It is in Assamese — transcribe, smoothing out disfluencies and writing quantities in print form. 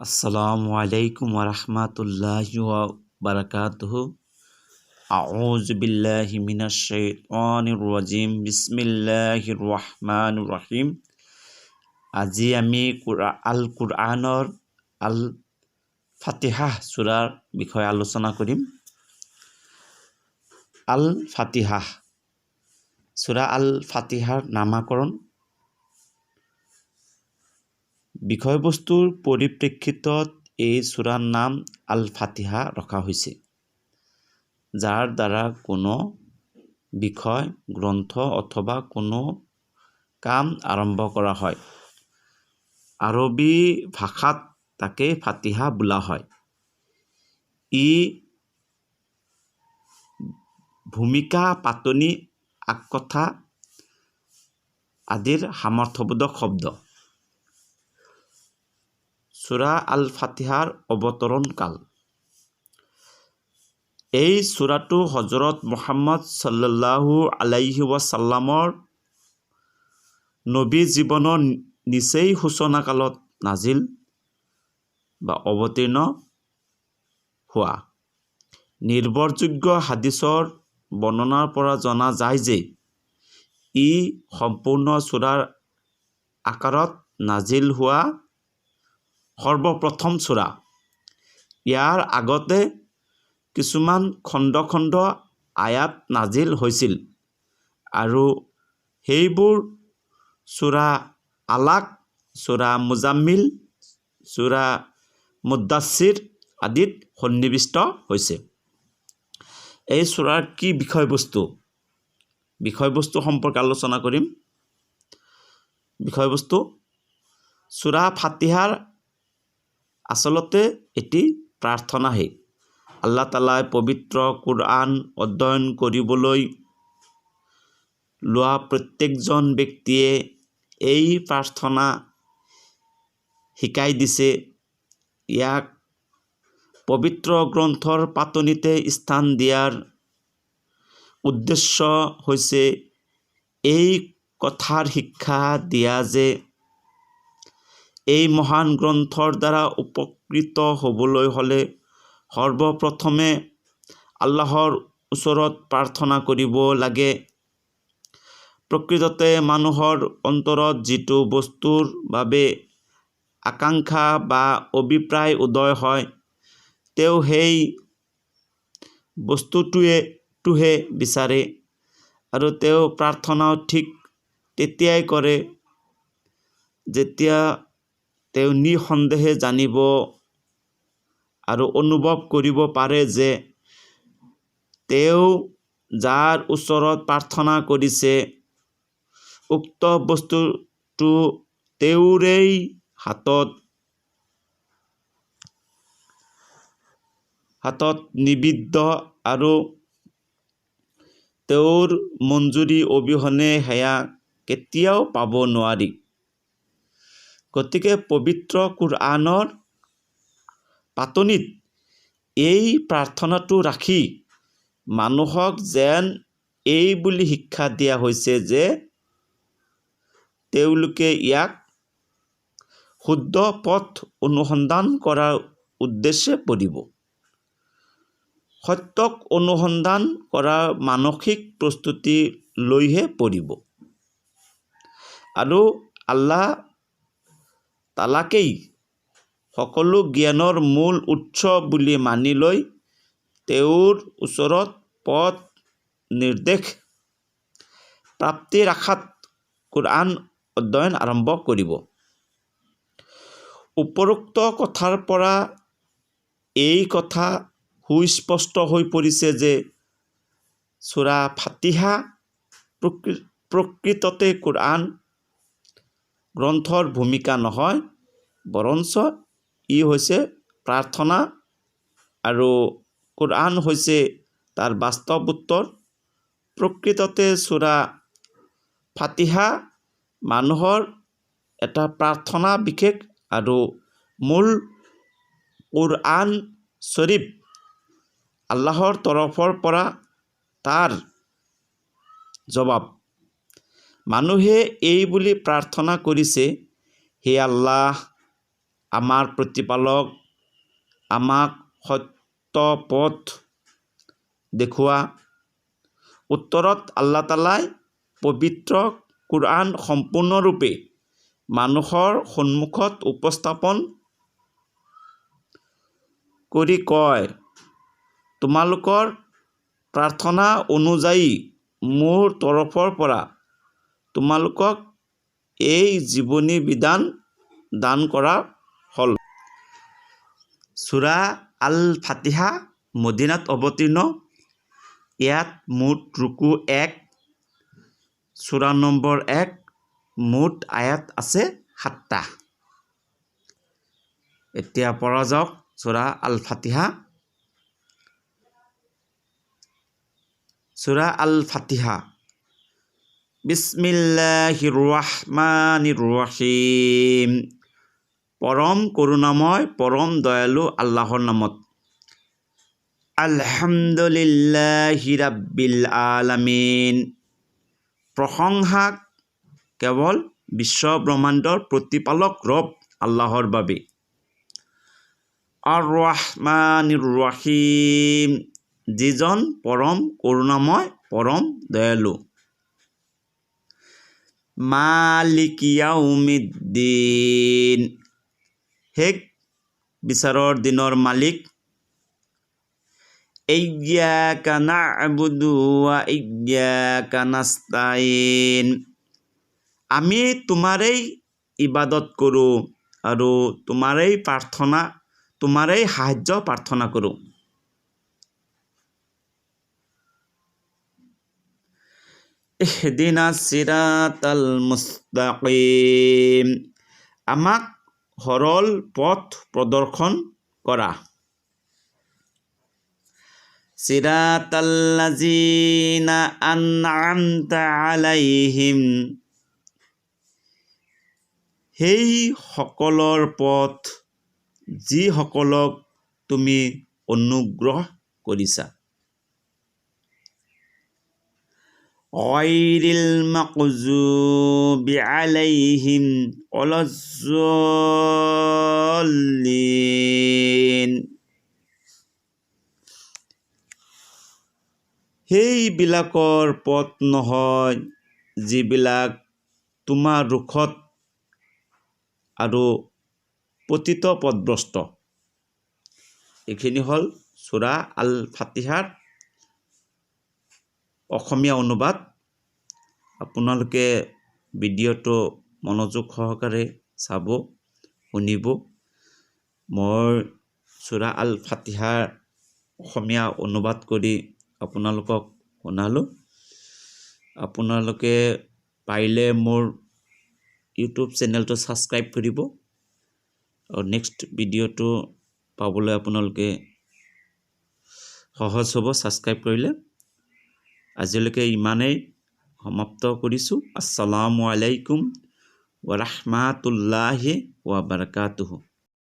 अस्सलामु अलैकुम वरहमतुल्लाहि व बरकातुहु। अऊज़ु बिल्लाहि मिनश शैतानिर रजीम। बिस्मिल्लाहिर रहमानिर रहीम। আজি আমি আল কুৰআনৰ আল ফাতিহা সূৰাৰ বিষয়ে আলোচনা কৰিম। আল ফাতিহা সূৰা আল ফাতিহাৰ নামাকৰণ। বিষয়বস্তুৰ পৰিপ্ৰেক্ষিতত এই সূৰাৰ নাম আল ফাতিহা ৰখা হৈছে, যাৰ দ্বাৰা কোনো বিষয়, গ্ৰন্থ অথবা কোনো কাম আৰম্ভ কৰা হয়। আৰবী ভাষাত তাকে ফাতিহা বোলা হয়। ই ভূমিকা, পাতনি, আকথা আদিৰ সামৰ্থ্যবোধক শব্দ। সূৰা আল ফাতিহাৰ অৱতৰণ কাল। এই সূৰাটো হযৰত মুহাম্মদ সাল্লাল্লাহু আলাইহি ওয়াসাল্লামৰ নবী জীৱনৰ নিচেই সূচনা কালত নাজিল বা অৱতীৰ্ণ হোৱা। নিৰ্ভৰযোগ্য হাদিছৰ বৰ্ণনাৰ পৰা জনা যায় যে ই সম্পূৰ্ণ সূৰাৰ আকাৰত নাজিল হোৱা সৰ্বপ্ৰথম সূৰা। ইয়াৰ আগতে কিছুমান খণ্ড খণ্ড আয়াত নাজিল হৈছিল আৰু সেইবোৰ সূৰা আলাক, সূৰা মুজাম্মিল, সূৰা মুদ্দাছিৰ আদিত সন্নিৱিষ্ট হৈছে। এই সূৰাৰ কি বিষয়বস্তু সম্পৰ্কে আলোচনা কৰিম। বিষয়বস্তু: সূৰা ফাতিহাৰ আচলতে এটি প্ৰাৰ্থনাহে। আল্লাহ তাআলাই পবিত্ৰ কুৰআন অধ্যয়ন কৰিবলৈ লোৱা প্ৰত্যেকজন ব্যক্তিয়ে এই প্ৰাৰ্থনা শিকাই দিছে। ইয়াক পবিত্ৰ গ্ৰন্থৰ পাতনিতে স্থান দিয়াৰ উদ্দেশ্য হৈছে এই কথাৰ শিক্ষা দিয়া যে এই মহান গ্ৰন্থৰ দ্বাৰা উপকৃত হ'বলৈ হ'লে সৰ্বপ্ৰথমে আল্লাহৰ ওচৰত প্ৰাৰ্থনা কৰিব লাগে। প্ৰকৃততে মানুহৰ অন্তৰত যিটো বস্তুৰ বাবে আকাংক্ষা বা অভিপ্ৰায় উদয় হয়, তেওঁ সেই বস্তুটোহে বিচাৰে, আৰু তেওঁ প্ৰাৰ্থনাও ঠিক তেতিয়াই কৰে যেতিয়া তেওঁ নিঃসন্দেহে জানিব আৰু অনুভৱ কৰিব পাৰে যে তেওঁ যাৰ ওচৰত প্ৰাৰ্থনা কৰিছে উক্ত বস্তুটো তেওঁৰেই হাতত নিবিদ্ধ আৰু তেওঁৰ মঞ্জুৰি অবিহনে সেয়া কেতিয়াও পাব নোৱাৰি। গতিকে পবিত্ৰ কুৰআনৰ পাতনিত এই প্ৰাৰ্থনাটো ৰাখি মানুহক যেন এই বুলি শিক্ষা দিয়া হৈছে যে তেওঁলোকে ইয়াক শুদ্ধ পথ অনুসন্ধান কৰাৰ উদ্দেশ্যে পঢ়িব। সত্যক অনুসন্ধান কৰাৰ মানসিক প্ৰস্তুতি লৈহে পঢ়িব আৰু আল্লাহ তাআলাকেই সকলো জ্ঞানৰ মূল উৎস বুলি মানি লৈ তেওঁৰ ওচৰত পথ নিৰ্দেশ প্ৰাপ্তিৰ আশাত কুৰআন অধ্যয়ন আৰম্ভ কৰিব। উপৰোক্ত কথাৰ পৰা এই কথা সুস্পষ্ট হৈ পৰিছে যে সূৰা ফাতিহা প্ৰকৃততে কুৰআন গ্ৰন্থৰ ভূমিকা নহয়, বৰঞ্চ ই হৈছে প্ৰাৰ্থনা আৰু কুৰআন হৈছে তাৰ বাস্তৱ উত্তৰ। প্ৰকৃততে সূৰা ফাতিহা মানুহৰ এটা প্ৰাৰ্থনা বিশেষ আৰু মূল কুৰআন শ্বৰীফ আল্লাহৰ তৰফৰ পৰা তাৰ জবাব। মানুহে এই বুলি প্ৰাৰ্থনা কৰিছে, হে আল্লাহ, আমাৰ প্ৰতিপালক আমাক সত্য পথ দেখুওৱা। উত্তৰত আল্লাহ তাআলাই পবিত্ৰ কোৰআন সম্পূৰ্ণৰূপে মানুহৰ সন্মুখত উপস্থাপন কৰি কয়, তোমালোকৰ প্ৰাৰ্থনা অনুযায়ী মোৰ তৰফৰ পৰা তোমালোকক এই জীৱনী বিধান দান কৰা হ'ল। সূৰা আল ফাতিহা মদিনাত অৱতীৰ্ণ। ইয়াত মুঠ ৰুকু 1, সূৰা নম্বৰ 1, মুঠ আয়াত আছে 7টা। এতিয়া পঢ়া যাওক সূৰা আল ফাতিহা। সূৰা আল ফাতিহা। বিস্মিল্লাহিৰ ৰহমানিৰ ৰহিম। পৰম কৰুণাময় পৰম দয়ালু আল্লাহৰ নামত। আলহামদুলিল্লাহি ৰাব্বিল আলামিন। প্ৰশংসা কেৱল বিশ্ব ব্ৰহ্মাণ্ডৰ প্ৰতিপালক ৰব আল্লাহৰ বাবে। আৰ ৰহমানিৰ ৰহিম, যিজন পৰম কৰুণাময় পৰম দয়ালু। মালিকি ইয়াউমিদ্দিন, শেষ বিচাৰৰ দিনৰ মালিক। ইয়্যাকা না'বুদু ওয়া ইয়্যাকা নাস্তাইন, আমি তোমাৰেই ইবাদত কৰোঁ আৰু তোমাৰেই সাহায্য প্ৰাৰ্থনা কৰোঁ। ইহদিনাছ সিৰাতাল মুস্তাকিম, আমাক সৰল পথ প্ৰদৰ্শন কৰা। সিৰাতাল্লাযীনা আন'আমতা আলাইহিম, সেই সকলৰ পথ যিসকলক তুমি অনুগ্ৰহ কৰিছা। গায়ৰিল মাগযুবি আলাইহিম ওয়ালাজ্জাল্লিন, সেইবিলাকৰ পথ নহয় যিবিলাক তোমাৰ ৰোষত আৰু পতিত পথভ্ৰষ্ট। এইখিনি হ'ল সূৰা আল ফাতিহাৰ অসমীয়া অনুবাদ। আপোনালোকে ভিডিঅ'টো মনোযোগ সহকাৰে চাব, শুনিব। মই সূৰা আল ফাতিহাৰ অসমীয়া অনুবাদ কৰি আপোনালোকক শুনালোঁ। আপোনালোকে পাৰিলে মোৰ ইউটিউব চেনেলটো ছাবস্ক্ৰাইব কৰিব আৰু নেক্সট ভিডিঅ'টো পাবলৈ আপোনালোকে সহজ হ'ব ছাবস্ক্ৰাইব কৰিলে। আজিলৈকে ইমানেই সমাপ্ত কৰিছোঁ। আসসালামু আলাইকুম ওয়া ৰাহমাতুল্লাহি ওয়া বাৰাকাতুহু।